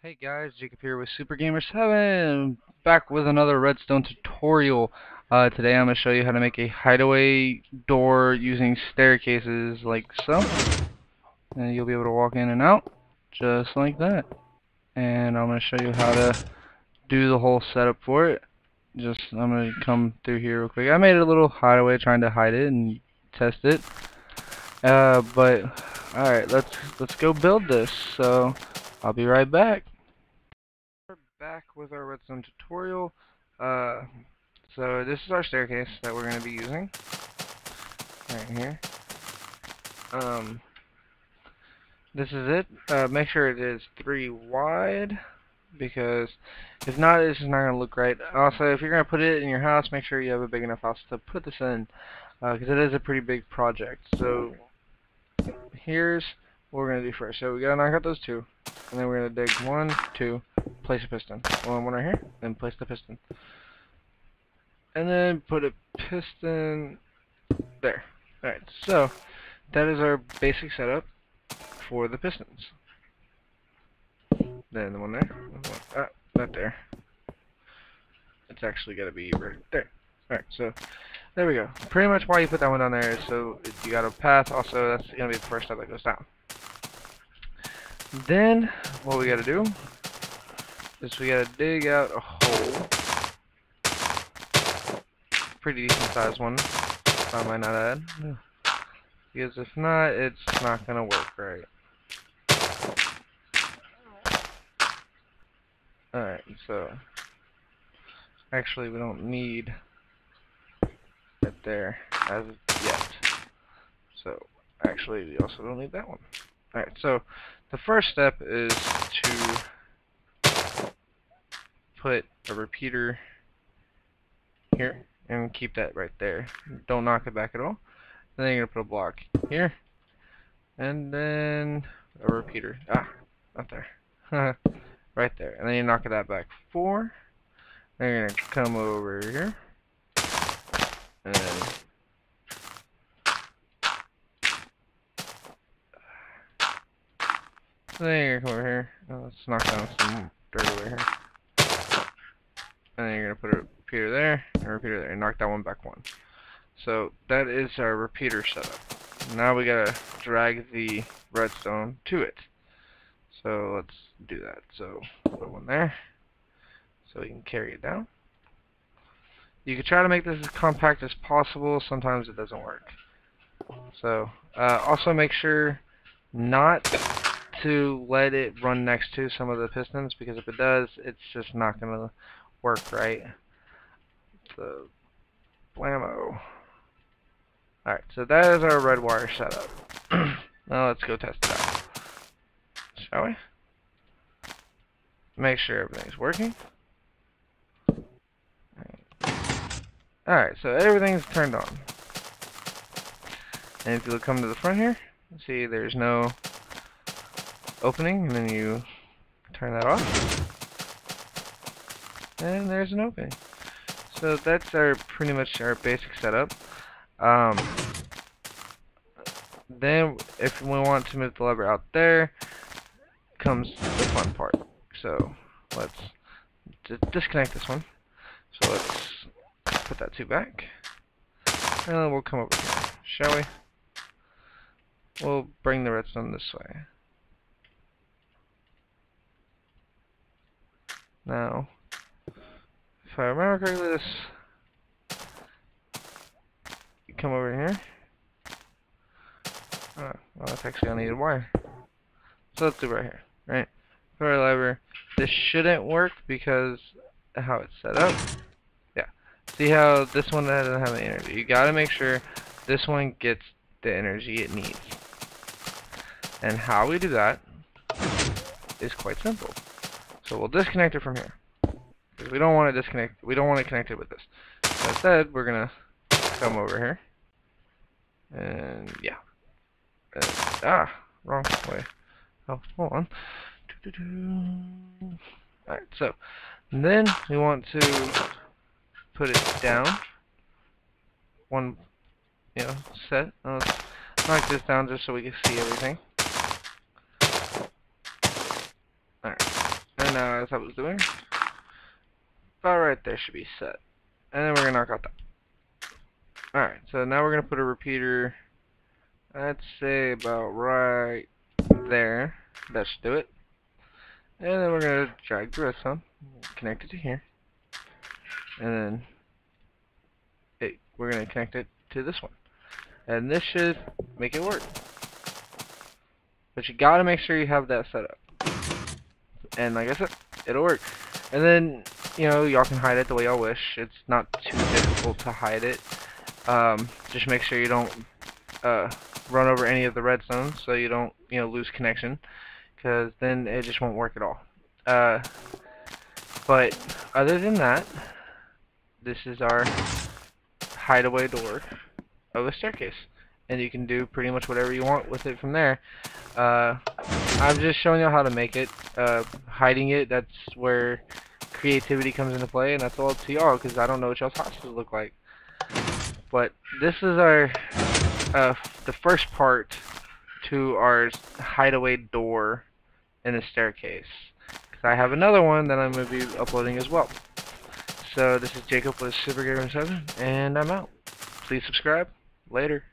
Hey guys, Jacob here with Super Gamer 7, back with another Redstone tutorial. Today I'm going to show you how to make a hideaway door using staircases like so. And you'll be able to walk in and out, just like that. And I'm going to show you how to do the whole setup for it. I'm going to come through here real quick. I made a little hideaway trying to hide it and test it. Alright, let's go build this. So, I'll be right back. We're back with our redstone tutorial. So this is our staircase that we're going to be using right here. This is it. Make sure it is 3 wide, because if not, it's just not going to look right. Also, if you're going to put it in your house, make sure you have a big enough house to put this in, because it is a pretty big project. So here's what we're going to do first. So we got to knock out those two, and then we're going to dig 1, 2, place a piston. One right here, then place the piston. And then put a piston there. Alright, so that is our basic setup for the pistons. Then the one there, not there. It's actually got to be right there. Alright, so there we go. Pretty much why you put that one down there is so you got a path. Also, that's going to be the first step that goes down. Then what we got to do is we got to dig out a hole. Pretty decent sized one, I might not add, because if not, it's not gonna work right. Alright, so actually we don't need it there as of yet, so actually we also don't need that one. Alright, so the first step is to put a repeater here and keep that right there. Don't knock it back at all. Then you're gonna put a block here, and then a repeater. Not there. Right there. And then you knock that back 4. Then you're gonna come over here, and then you're gonna come over here. Let's knock down some dirt over here. And then you're gonna put a repeater there, and a repeater there, and knock that one back 1. So that is our repeater setup. Now we gotta drag the redstone to it. So let's do that. So put one there, so we can carry it down. You can try to make this as compact as possible. Sometimes it doesn't work. So also make sure not to let it run next to some of the pistons, because if it does, it's just not gonna work right. So blammo. Alright, so that is our red wire setup. Now let's go test it out. Shall we? Make sure everything's working. Alright, so everything's turned on. And if you come to the front here, see there's no opening, and then you turn that off. And there's an opening. So that's pretty much our basic setup. Then if we want to move the lever out there, comes the fun part. So let's just disconnect this one. So let's put that 2 back, and then we'll come over here, shall we? We'll bring the redstone this way. Now, if I remember correctly, you come over here. Well, that's actually unneeded wire. So let's do it right here, right? Put our lever. This shouldn't work because of how it's set up. Yeah. See how this one doesn't have any energy? You gotta make sure this one gets the energy it needs. And how we do that is quite simple. So we'll disconnect it from here, because we don't want to disconnect. We don't want it connected with this. So instead, we're gonna come over here, and yeah. Wrong way. Oh, hold on. Alright, so then we want to put it down. One, set. Let's knock this down just so we can see everything. Alright. now, as I was doing, about right there should be set. And then we're going to knock out that. Alright, so now we're going to put a repeater, I'd say about right there. That should do it. And then we're going to drag the redstone, connect it to here. And then we're going to connect it to this one. And this should make it work. But you gotta make sure you have that set up. And like I said, it'll work. And then, you know, y'all can hide it the way y'all wish. It's not too difficult to hide it. Just make sure you don't run over any of the redstone so you don't, you know, lose connection. Because then it just won't work at all. But other than that, this is our hideaway door of a staircase. And you can do pretty much whatever you want with it from there. I'm just showing you how to make it. Hiding it, that's where creativity comes into play, and that's all up to y'all, because I don't know what y'all's houses look like. But this is our the first part to our hideaway door in the staircase. Because I have another one that I'm going to be uploading as well. So this is Jacob with SuperGamer7, and I'm out. Please subscribe. Later.